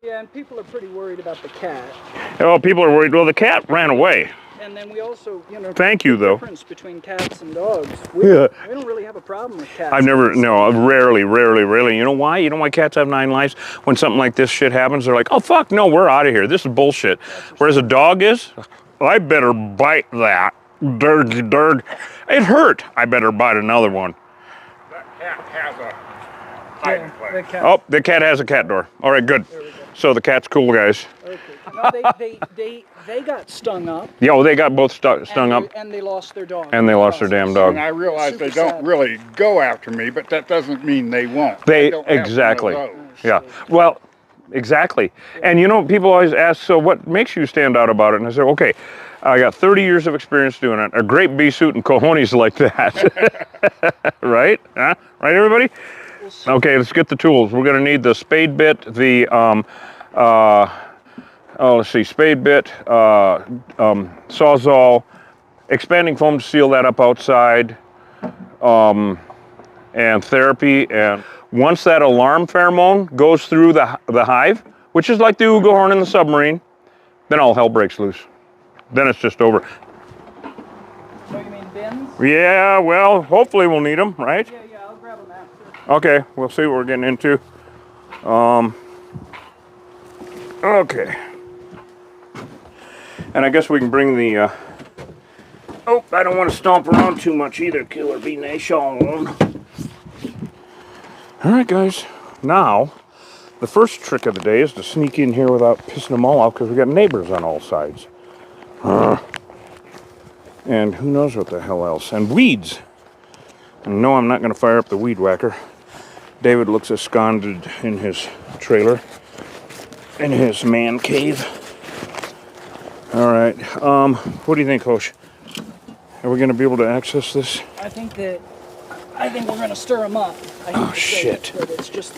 Yeah, and people are pretty worried about the cat. Oh, people are worried. Well, the cat ran away. And then we also, you know, Thank you, though. The difference between cats and dogs. We don't really have a problem with cats. Rarely. You know why? You know why cats have 9 lives? When something like this shit happens, they're like, oh, fuck, no, we're out of here. This is bullshit. Whereas a dog is, I better bite that. Durg. It hurt. I better bite another one. That cat has a hiding place. Oh, the cat has a cat door. All right, good. So the cat's cool, guys. Okay. No, they got stung up. Yeah, well, they got both stung up. And they lost their dog. And they lost their damn dog. And I realize they don't really go after me, but that doesn't mean they won't. Exactly. Yeah. Well, exactly. And you know, people always ask, so what makes you stand out about it? And I say, okay, I got 30 years of experience doing it. A great bee suit and cojones like that. Right? Huh? Right, everybody? Okay, let's get the tools. We're going to need the spade bit, the spade bit, sawzall, expanding foam to seal that up outside, and therapy. And once that alarm pheromone goes through the hive, which is like the oogle horn in the submarine, then all hell breaks loose. Then it's just over. So you mean bins? Yeah, well, hopefully we'll need them, right? Yeah, I'll grab them after. Okay, we'll see what we're getting into. Okay. And I guess we can bring the, oh, I don't want to stomp around too much either, Killer Bee Nation. All right, guys. Now, the first trick of the day is to sneak in here without pissing them all off, because we got neighbors on all sides. And who knows what the hell else. And weeds. And no, I'm not going to fire up the weed whacker. David looks ensconced in his trailer, in his man cave. All right, what do you think, Hosh? Are we going to be able to access this? I think we're going to stir them up. Oh, shit.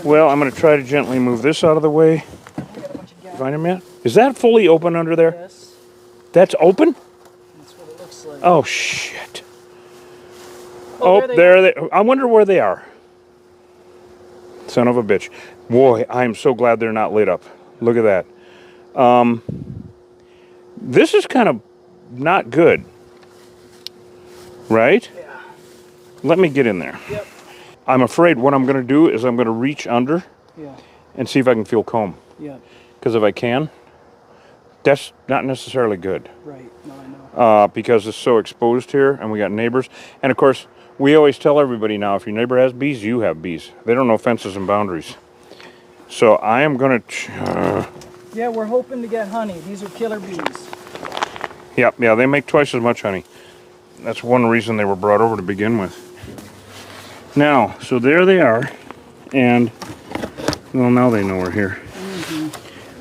Well, I'm going to try to gently move this out of the way. Find him yet? Is that fully open under there? Yes. That's open? That's what it looks like. Oh, shit. Oh, there they are. I wonder where they are. Son of a bitch. Boy, I am so glad they're not lit up. Look at that. This is kind of not good. Right? Yeah. Let me get in there. Yep. I'm afraid what I'm going to do is I'm going to reach under and see if I can feel comb. Yeah. Because if I can, that's not necessarily good. Right. No, I know. Because it's so exposed here and we got neighbors. And of course, we always tell everybody now, if your neighbor has bees, you have bees. They don't know fences and boundaries. So I am going to... yeah, we're hoping to get honey. These are killer bees. Yeah, they make twice as much honey. That's one reason they were brought over to begin with. Now, so there they are. And, well, now they know we're here.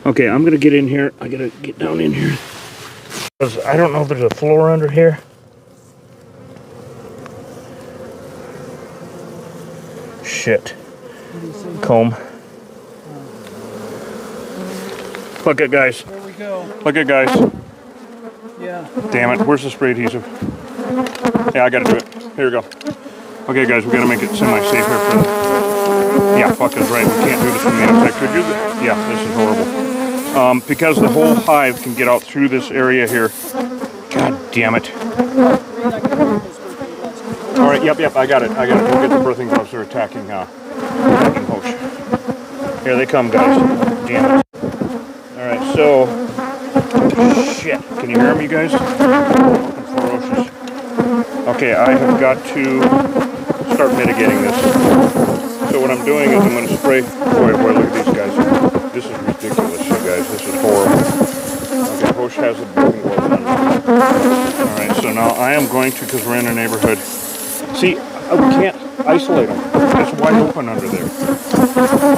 Okay, I'm going to get in here. I got to get down in here. Because I don't know if there's a floor under here. Shit. Comb. Look at guys. There we go. Look at guys. Yeah. Damn it. Where's the spray adhesive? Yeah, I gotta do it. Here we go. Okay, guys, we gotta make it semi-safe here for the... Yeah, fuck is right. We can't do this from the outside. Could you? Yeah, this is horrible. Because the whole hive can get out through this area here. God damn it. All right, yep, I got it. We'll get the birthing gloves. They're attacking Hosh. Here they come, guys. Damn it. All right, so... Shit. Can you hear them, you guys? Ferocious. Okay, I have got to start mitigating this. So what I'm doing is I'm going to spray... Boy, look at these guys. This is ridiculous, you guys. This is horrible. Okay, Hosh has the birthing gloves on. Alright, so now I am going to, because we're in a neighborhood... See, we can't isolate them. It's wide open under there.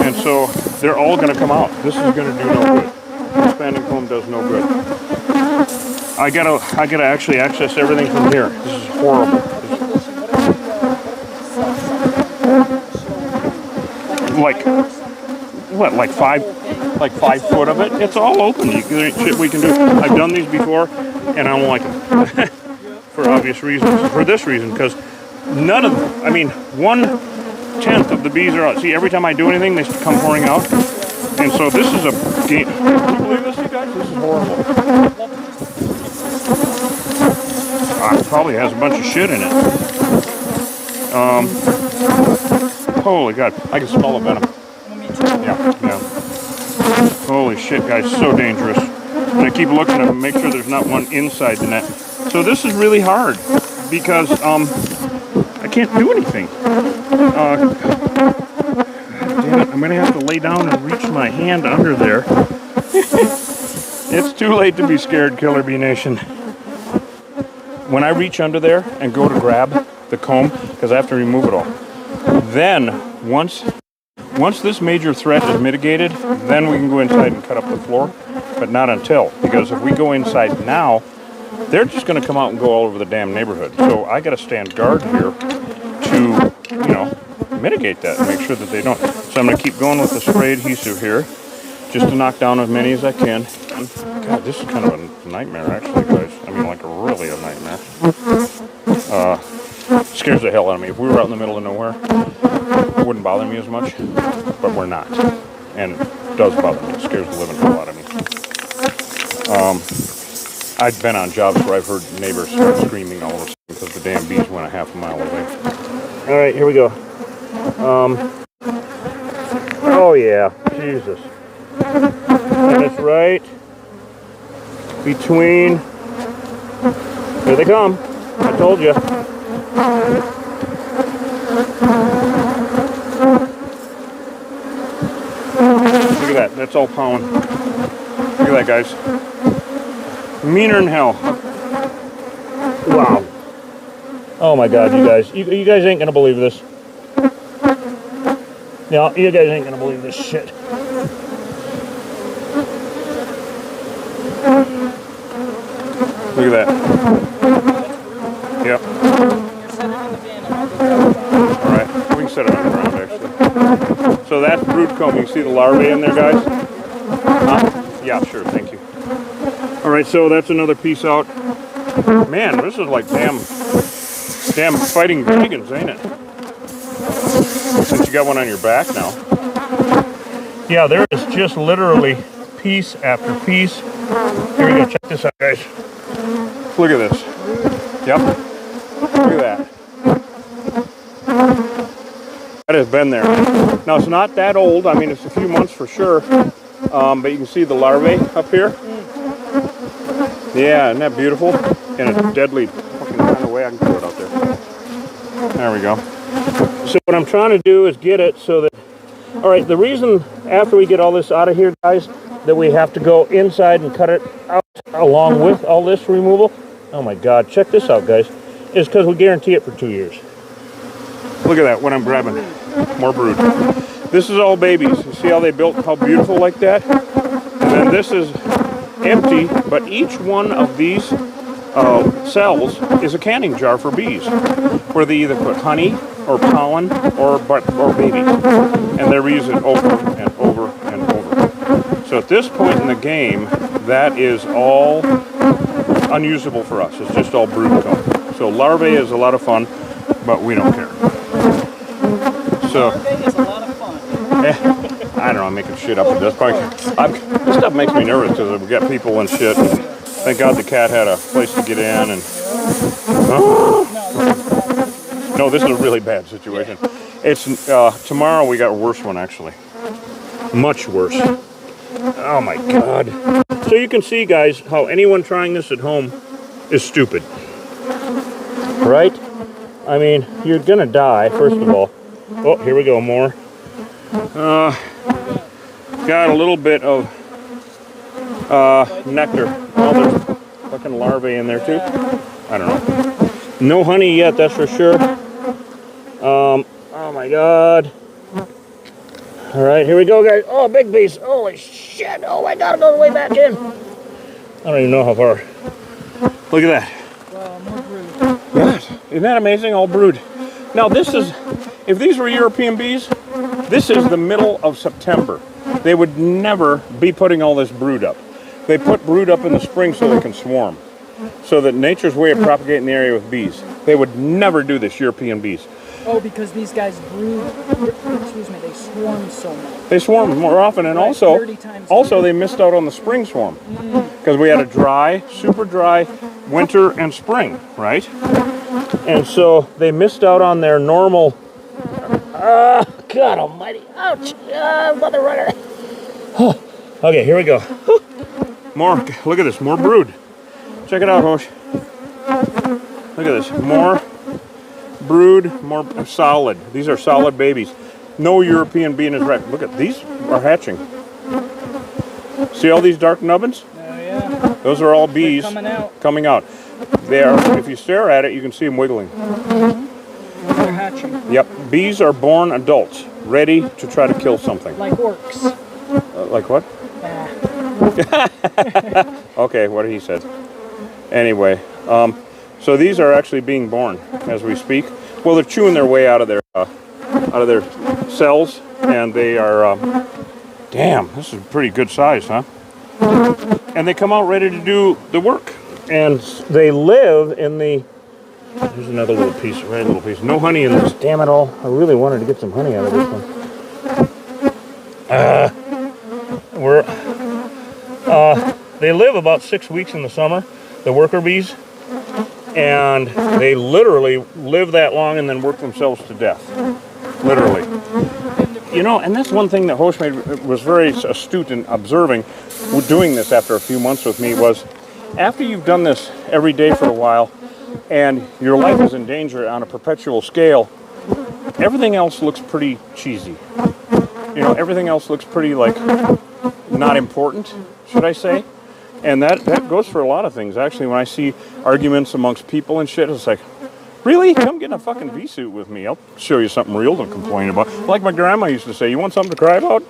And so they're all going to come out. This is going to do no good. Expanding foam does no good. I gotta actually access everything from here. This is horrible. Like what? Like 5 foot of it? It's all open. There's shit we can do. I've done these before, and I don't like them for obvious reasons. For this reason, because none of them. I mean, 1/10 of the bees are out. See, every time I do anything, they come pouring out. And so this is a game. Can you believe this, you guys? This is horrible. It probably has a bunch of shit in it. Holy God, I can smell the venom. Yeah. Holy shit, guys, so dangerous. And I keep looking at them, make sure there's not one inside the net. So this is really hard because I can't do anything. Damn it, I'm gonna have to lay down and reach my hand under there. It's too late to be scared, Killer Bee Nation. When I reach under there and go to grab the comb, because I have to remove it all, then once this major threat is mitigated, then we can go inside and cut up the floor, but not until, because if we go inside now, they're just going to come out and go all over the damn neighborhood. So I got to stand guard here to, you know, mitigate that and make sure that they don't. So I'm going to keep going with the spray adhesive here, just to knock down as many as I can. God, this is kind of a nightmare, actually, guys. I mean, like, really a nightmare. Scares the hell out of me. If we were out in the middle of nowhere, it wouldn't bother me as much, but we're not. And it does bother me. It scares the living hell out of me. I've been on jobs where I've heard neighbors start screaming all of a sudden because the damn bees went a half a mile away. All right, here we go. Oh yeah, Jesus. And it's right between. Here they come. I told you. Look at that. That's all pollen. Look at that, guys. Meaner than hell. Wow. Oh my God, you guys. You guys ain't gonna believe this. No, you guys ain't gonna believe this shit. Look at that. Yep. Alright, we can set it on the ground actually. So that's brood comb. You can see the larvae in there, guys? Yeah, sure, thank you. Alright, so that's another piece out. Man, this is like damn fighting dragons, ain't it? Since you got one on your back now. Yeah, there is just literally piece after piece. Here we go, check this out, guys. Look at this. Yep. Look at that. That has been there. Now, it's not that old. I mean, it's a few months for sure. But you can see the larvae up here. Yeah, isn't that beautiful? In a deadly fucking kind of way. I can throw it out there. There we go. So what I'm trying to do is get it so that... Alright, the reason after we get all this out of here, guys, that we have to go inside and cut it out along with all this removal. Oh my God, check this out, guys. Is because we guarantee it for 2 years. Look at that, what I'm grabbing. More brood. This is all babies. You see how they built how beautiful like that? And then this is empty, but each one of these cells is a canning jar for bees, where they either put honey or pollen or babies, and they reuse it over and over and over. So at this point in the game, that is all unusable for us. It's just all brood comb. So larvae is a lot of fun, but we don't care. So Larvae is a lot of fun. I don't know, I'm making shit up at this point. This stuff makes me nervous because we got people and shit. And thank God the cat had a place to get in. And no, this is a really bad situation. It's tomorrow we got a worse one actually, much worse. Oh my God! So you can see, guys, how anyone trying this at home is stupid, right? I mean, you're gonna die first of all. Oh, here we go, more. Got a little bit of nectar. Oh, there's fucking larvae in there too. I don't know. No honey yet, that's for sure. Oh my God. All right, here we go, guys. Oh, big beast. Holy shit. Oh, I gotta go all the way back in. I don't even know how far. Look at that. Wow, more brood. Yes. Isn't that amazing? All brood. Now, this is, if these were European bees, this is the middle of September. They would never be putting all this brood up. They put brood up in the spring so they can swarm. So that nature's way of propagating the area with bees. They would never do this, European bees. Oh, because these guys brood, excuse me, they swarm so much. They swarm more often, and Right, also 30 times they missed out on the spring swarm. Because we had a dry, super dry winter and spring, right? And so they missed out on their normal... God almighty. Ouch. Mother runner. Okay, here we go. More, look at this, more brood. Check it out, Hosh. Look at this, more brood, more solid. These are solid babies. No European being is right. Look at these are hatching. See all these dark nubbins? Oh yeah. Those are all bees coming out. They are, if you stare at it, you can see them wiggling. They're hatching. Yep, bees are born adults, ready to try to kill something. Like orcs. Like what? Okay, what he said. Anyway, so these are actually being born as we speak. Well, they're chewing their way out of their cells, and they are. Damn, this is a pretty good size, huh? And they come out ready to do the work, and they live in the. Here's another little piece, right? Little piece. No honey in this. Damn it all! I really wanted to get some honey out of this one. They live about 6 weeks in the summer, the worker bees, and they literally live that long and then work themselves to death. Literally. You know, and that's one thing that Hosh was very astute in observing, doing this after a few months with me, was after you've done this every day for a while and your life is in danger on a perpetual scale, everything else looks pretty cheesy. You know, everything else looks pretty, like, not important, should I say? And that goes for a lot of things. Actually, when I see arguments amongst people and shit, it's like, really? Come get in a fucking bee suit with me. I'll show you something real to complain about. Like my grandma used to say, you want something to cry about?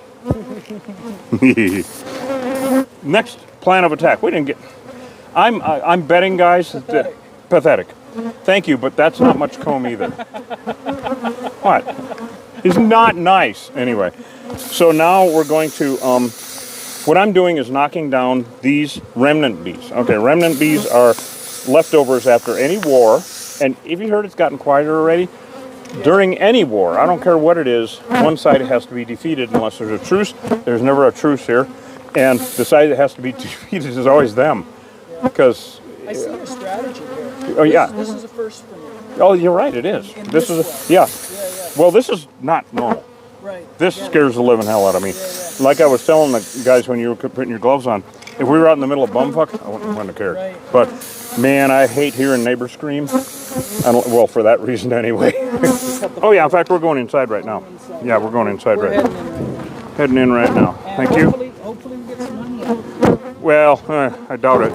Next plan of attack. We didn't get... I'm betting, guys, that... Pathetic. Thank you, but that's not much comb either. What? It's not nice. Anyway, so now we're going to... what I'm doing is knocking down these remnant bees. Okay, remnant bees are leftovers after any war. And if you heard it's gotten quieter already, during any war, I don't care what it is, one side has to be defeated unless there's a truce. There's never a truce here. And the side that has to be defeated is always them. Because... I see a strategy here. Oh, yeah. This is a first for me. Oh, you're right, it is. This is a... Yeah. Well, this is not normal. Right. This scares the living hell out of me. Like I was telling the guys when you were putting your gloves on, if we were out in the middle of bumfuck, I wouldn't have cared. Right. But, man, I hate hearing neighbors scream. Well, for that reason anyway. Oh, yeah, in fact, we're going inside right now. Yeah, we're going inside right now. Heading in right now. Thank you. Hopefully we get some money out of it. Well, I doubt it.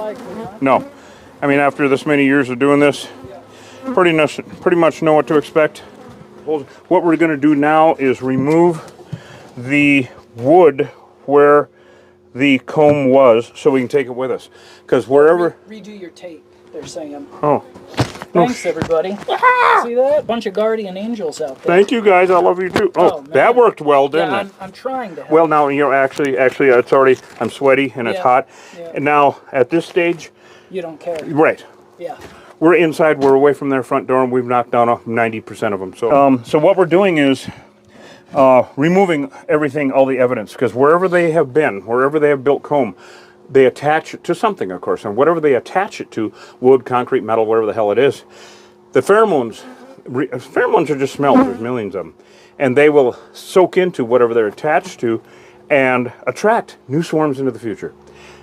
No. I mean, after this many years of doing this, pretty much know what to expect. What we're going to do now is remove the wood where the comb was so we can take it with us. Because wherever... Redo your tape, they're saying. Oh. Thanks, everybody. See that? Bunch of guardian angels out there. Thank you, guys. I love you, too. Oh, that worked well, didn't it? I'm trying to help. Well, now, you know, actually, it's already... I'm sweaty and it's hot. Yeah. And now, at this stage... You don't care. Right. Yeah. We're inside, we're away from their front door, and we've knocked down 90% of them. So what we're doing is removing everything, all the evidence, because wherever they have been, wherever they have built comb, they attach it to something, of course, and whatever they attach it to, wood, concrete, metal, whatever the hell it is, the pheromones are just smells, there's millions of them, and they will soak into whatever they're attached to and attract new swarms into the future.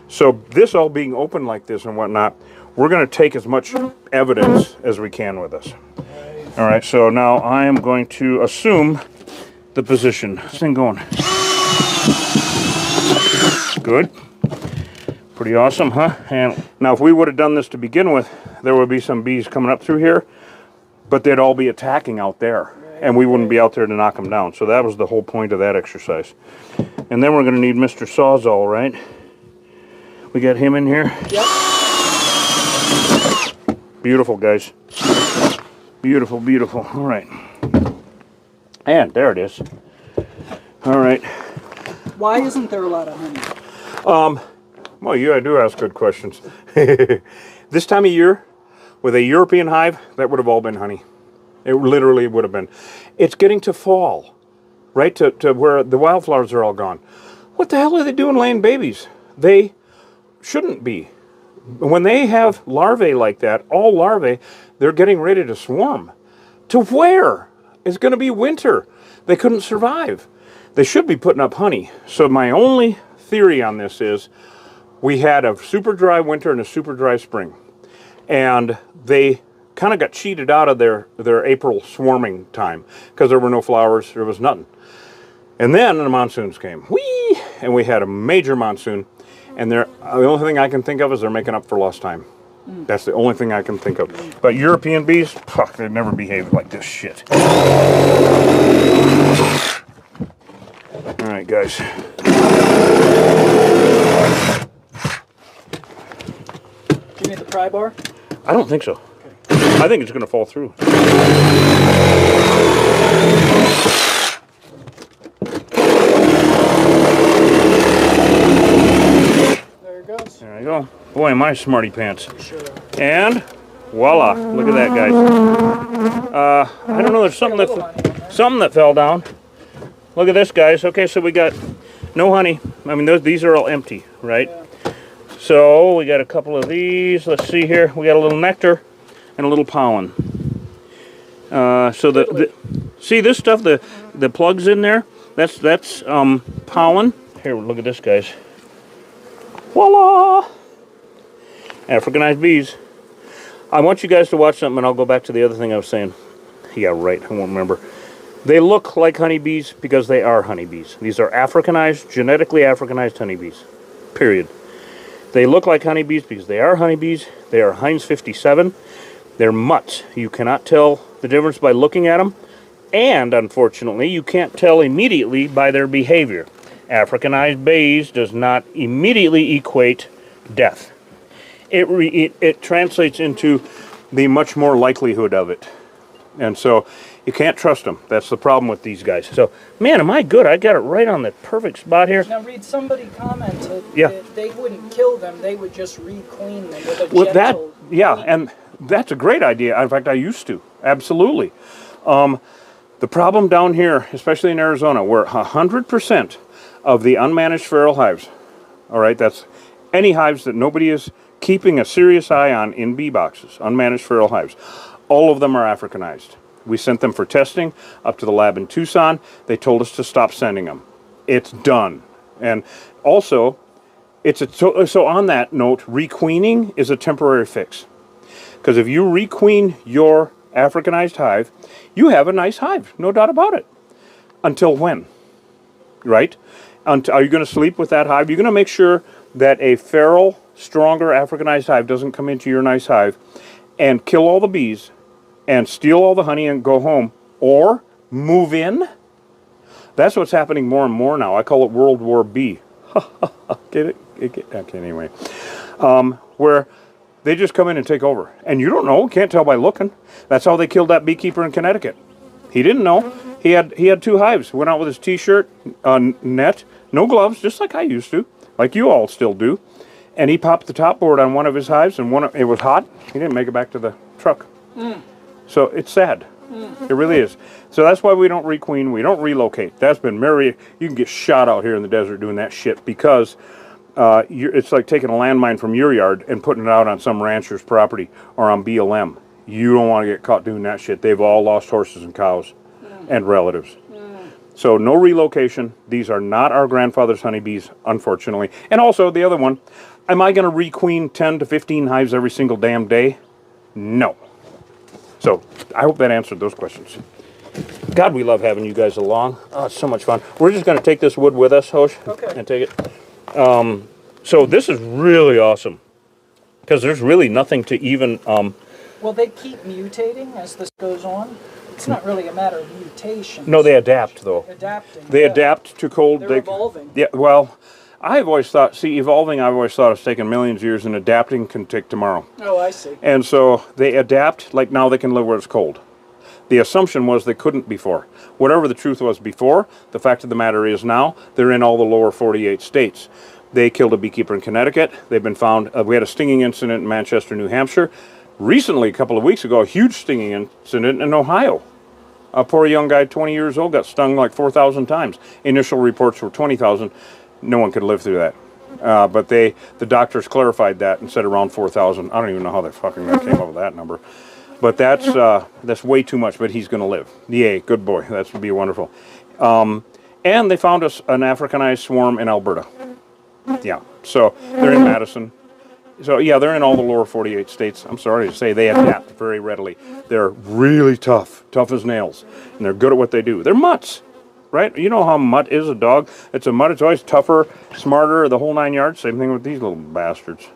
So this all being open like this and whatnot, we're going to take as much evidence as we can with us. All right, so now I am going to assume the position. This thing going. Good. Pretty awesome, huh? And now if we would have done this to begin with, there would be some bees coming up through here, but they'd all be attacking out there, and we wouldn't be out there to knock them down. So that was the whole point of that exercise. And then we're going to need Mr. Sawzall, right? We got him in here. Yep. Beautiful, guys. Beautiful, beautiful. All right. And there it is. All right. Why isn't there a lot of honey? Well, you do ask good questions. This time of year, with a European hive, that would have all been honey. It literally would have been. It's getting to fall, right, to where the wildflowers are all gone. What the hell are they doing laying babies? They shouldn't be. When they have larvae like that, all larvae, they're getting ready to swarm. To where? It's going to be winter. They couldn't survive. They should be putting up honey. So my only theory on this is we had a super dry winter and a super dry spring. And they kind of got cheated out of their April swarming time because there were no flowers, there was nothing. And then the monsoons came. Whee! And we had a major monsoon. And the only thing I can think of is they're making up for lost time. That's the only thing I can think of. But European bees, fuck, they've never behaved like this shit. All right, guys. Give me the pry bar. I don't think so. Okay. I think it's going to fall through. There it goes. There you go. Boy, am I smarty pants. Sure. And voila! Look at that, guys. I don't know. There's something that fell down. Look at this, guys. Okay, so we got no honey. I mean, these are all empty, right? Yeah. So we got a couple of these. Let's see here. We got a little nectar and a little pollen. See this stuff, the plugs in there. That's pollen. Here, look at this, guys. Voila! Africanized bees. I want you guys to watch something, and I'll go back to the other thing I was saying. Yeah, right. I won't remember. They look like honeybees because they are honeybees. These are Africanized, genetically Africanized honeybees. Period. They look like honeybees because they are honeybees. They are Heinz 57. They're mutts. You cannot tell the difference by looking at them. And, unfortunately, you can't tell immediately by their behavior. Africanized bees does not immediately equate death. It translates into the much more likelihood of it. And so you can't trust them. That's the problem with these guys. So, man, am I good? I got it right on the perfect spot here. Now, Reed, somebody commented that they wouldn't kill them. They would just re-queen them with a gentle queen. And that's a great idea. In fact, I used to. Absolutely. The problem down here, especially in Arizona, where 100% of the unmanaged feral hives, all right, that's any hives that nobody is keeping a serious eye on in bee boxes, unmanaged feral hives, all of them are Africanized. We sent them for testing up to the lab in Tucson. They told us to stop sending them. It's done. And also, so on that note, requeening is a temporary fix. Because if you requeen your Africanized hive, you have a nice hive, no doubt about it. Until when? Right? Are you going to sleep with that hive? You're going to make sure that a feral, stronger Africanized hive doesn't come into your nice hive and kill all the bees and steal all the honey and go home, or move in. That's what's happening more and more now. I call it World War B. Get it? Okay, anyway. Where they just come in and take over. And you don't know, can't tell by looking. That's how they killed that beekeeper in Connecticut. He didn't know. He had two hives. Went out with his t-shirt, net, no gloves, just like I used to, like you all still do. And he popped the top board on one of his hives, and it was hot. He didn't make it back to the truck. So it's sad. It really is. So that's why we don't requeen, we don't relocate. That's been you can get shot out here in the desert doing that shit because it's like taking a landmine from your yard and putting it out on some rancher's property or on BLM. You don't want to get caught doing that shit. They've all lost horses and cows and relatives. So no relocation. These are not our grandfather's honeybees, unfortunately. And also the other one, am I going to requeen 10 to 15 hives every single damn day? No. So I hope that answered those questions. God, we love having you guys along. Oh, it's so much fun. We're just going to take this wood with us, Hosh, and take it. So this is really awesome because there's really nothing to even... Well, they keep mutating as this goes on. It's not really a matter of mutation. No, they adapt, though. Adapting. They adapt to cold. They're evolving. Yeah, well, I've always thought, evolving, I've always thought it's taken millions of years, and adapting can take tomorrow. Oh, I see. And so they adapt, like now they can live where it's cold. The assumption was they couldn't before. Whatever the truth was before, the fact of the matter is now, they're in all the lower 48 states. They killed a beekeeper in Connecticut. They've been found, we had a stinging incident in Manchester, New Hampshire. Recently, a couple of weeks ago, a huge stinging incident in Ohio. A poor young guy, 20 years old, got stung like 4,000 times. Initial reports were 20,000. No one could live through that. But the doctors clarified that and said around 4,000. I don't even know how they fucking came up with that number. But that's way too much, but he's going to live. Yay, good boy. That would be wonderful. And they found us an Africanized swarm in Alberta. Yeah, so they're in Madison. So, yeah, they're in all the lower 48 states. I'm sorry to say they adapt very readily. They're really tough as nails, and they're good at what they do. They're mutts, right? You know how mutt is a dog? It's a mutt. It's always tougher, smarter, the whole 9 yards. Same thing with these little bastards.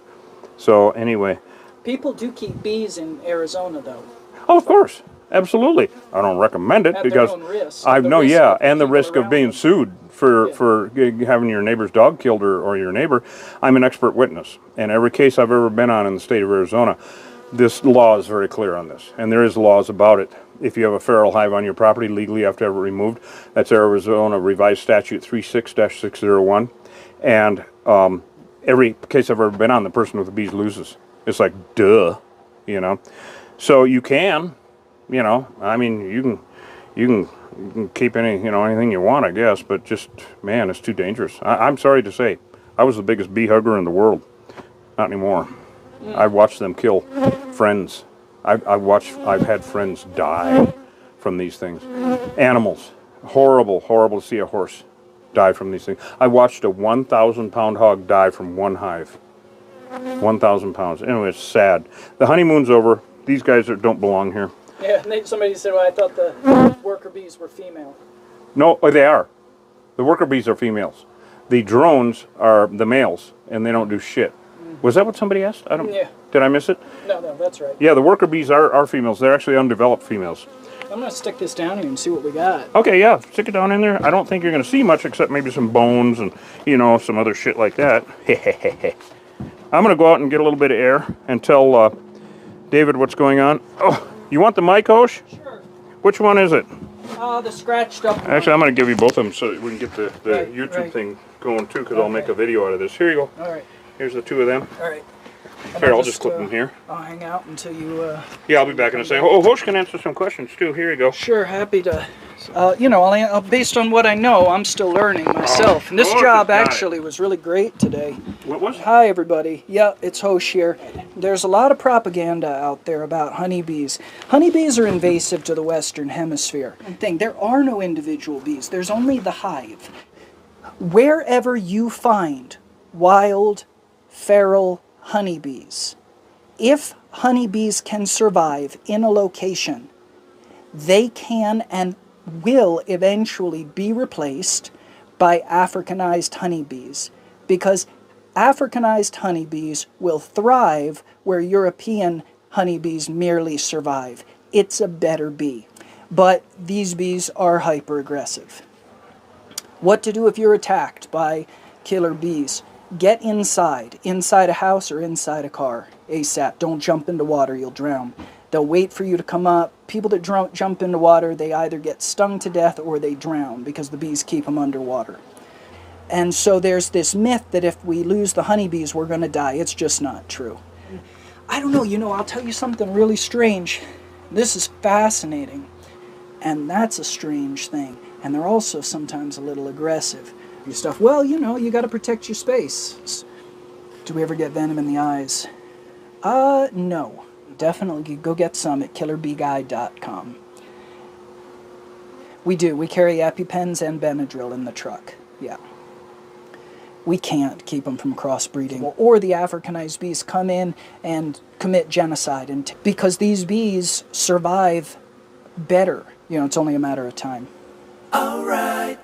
So, anyway. People do keep bees in Arizona, though. Oh, of course. Absolutely. I don't recommend it because I know, yeah, and the risk of being sued for having your neighbor's dog killed or your neighbor. I'm an expert witness, and every case I've ever been on in the state of Arizona, this law is very clear on this, and there is laws about it. If you have a feral hive on your property, legally you have to have it removed. That's Arizona Revised Statute 36-601, and every case I've ever been on, the person with the bees loses. It's like, duh, you know. So you can. You know, I mean, you can keep anything you want, I guess, but just, man, it's too dangerous. I'm sorry to say, I was the biggest bee hugger in the world. Not anymore. I've watched them kill friends. I've had friends die from these things. Animals. Horrible to see a horse die from these things. I watched a 1,000-pound hog die from one hive. 1,000 pounds. Anyway, it's sad. The honeymoon's over. These guys don't belong here. Yeah, somebody said, well, I thought the worker bees were female. No, they are. The worker bees are females. The drones are the males, and they don't do shit. Was that what somebody asked? Yeah. Did I miss it? No, that's right. Yeah, the worker bees are females. They're actually undeveloped females. I'm going to stick this down here and see what we got. Okay, yeah, stick it down in there. I don't think you're going to see much except maybe some bones and, some other shit like that. I'm going to go out and get a little bit of air and tell David what's going on. Oh, you want the mic, Hosh? Sure. Which one is it? The scratched up one. Actually, I'm going to give you both of them so we can get the Right, YouTube thing going too, because I'll make a video out of this. Here you go. All right. Here's the two of them. All right. Here, I'll just clip them here. I'll hang out until you... Yeah, I'll be back in a second. Oh, Hosh can answer some questions too. Here you go. Sure, happy to. Based on what I know, I'm still learning myself. And this Hosh job has got actually was really great today. What was it? Hi, everybody. Yeah, it's Hosh here. There's a lot of propaganda out there about honeybees. Honeybees are invasive to the Western Hemisphere. There are no individual bees. There's only the hive. Wherever you find wild, feral honeybees, if honeybees can survive in a location, they can and will eventually be replaced by Africanized honeybees, because Africanized honeybees will thrive where European honeybees merely survive. It's a better bee. But these bees are hyper-aggressive. What to do if you're attacked by killer bees? Get inside a house or inside a car, ASAP. Don't jump into water, you'll drown. They'll wait for you to come up. People that jump into water, they either get stung to death or they drown because the bees keep them underwater. And so there's this myth that if we lose the honeybees, we're going to die. It's just not true. I don't know, I'll tell you something really strange. This is fascinating. And that's a strange thing. And they're also sometimes a little aggressive. Stuff. Well, you got to protect your space. Do we ever get venom in the eyes? No. Definitely go get some at killerbeeguide.com. We do. We carry EpiPens and Benadryl in the truck. Yeah. We can't keep them from crossbreeding. Or the Africanized bees come in and commit genocide. Because these bees survive better. It's only a matter of time. All right.